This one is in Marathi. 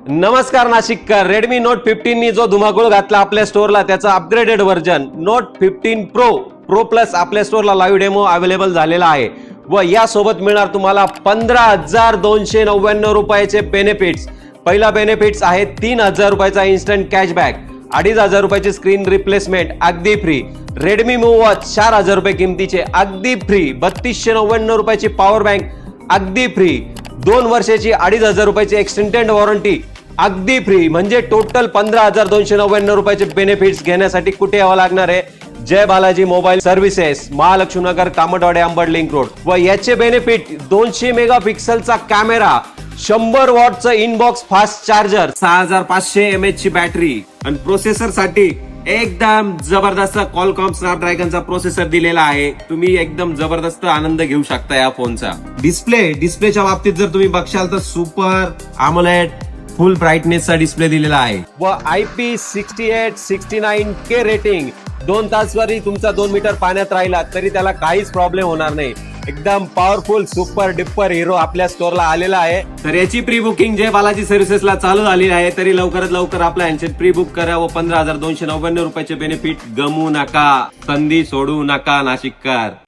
नमस्कार नाशिककर. रेडमी नोट 15 नी जो धुमाकूळ घातला आपल्या स्टोअरला त्याचा upgraded version note 15 pro plus आपल्या स्टोअरला लाईव्ह डेमो अवेलेबल झालेला आहे व यासोबत मिळणार तुम्हाला 15,299 रुपयाचे बेनिफिट्स. पहिला बेनिफिट्स आहे 3,000 रुपयाचा इन्स्टंट कॅशबॅक, 2,500 रुपयाची स्क्रीन रिप्लेसमेंट अगदी फ्री, रेडमी मूव वॉच 4,000 रुपये किमतीचे अगदी फ्री, 3,299 रुपयाची पॉवर बँक अगदी फ्री, 2 वर्षाची 2,500 रुपयाची एक्सटेंडेड वॉरंटी अगदी फ्री. म्हणजे टोटल 15,299 रुपयाचे बेनिफिट्स घेण्यासाठी कुठे यावं लागणार आहे? Jai Balaji mobile services, Mahalakshminagar, Kamatwadi, Ambad link road. व याचे बेनिफिट 200 मेगापिक्सलचा कॅमेरा, 100 वॉटचं इनबॉक्स फास्ट चार्जर, 6,500 mAh ची बॅटरी आणि प्रोसेसर साठी एकदम जबरदस्त क्वालकॉम स्नॅपड्रॅगनचा प्रोसेसर दिलेला आहे. तुम्ही एकदम जबरदस्त आनंद घेऊ शकता या फोनचा. डिस्प्लेच्या बाबतीत जर तुम्ही बघशाल तर सुपर AMOLED फुल ब्राईटनेस चा डिस्प्ले दिलेला आहे व IP68 69K रेटिंग. 2 तास जरी तुमचा 2 मीटर पाण्यात राहिला तरी त्याला काहीच प्रॉब्लेम होणार नाही. एकदम पॉवरफुल सुपर डिप्पर हिरो आपल्या स्टोअरला आलेला आहे. तर याची प्री बुकिंग जय बालाजी सर्व्हिसेसला चालू झाली आहे. तरी लवकरात लवकर आपल्या यांच्यात प्री बुक करा व 15,299 रुपयाचे बेनिफिट गमू नका, संधी सोडू नका नाशिककर.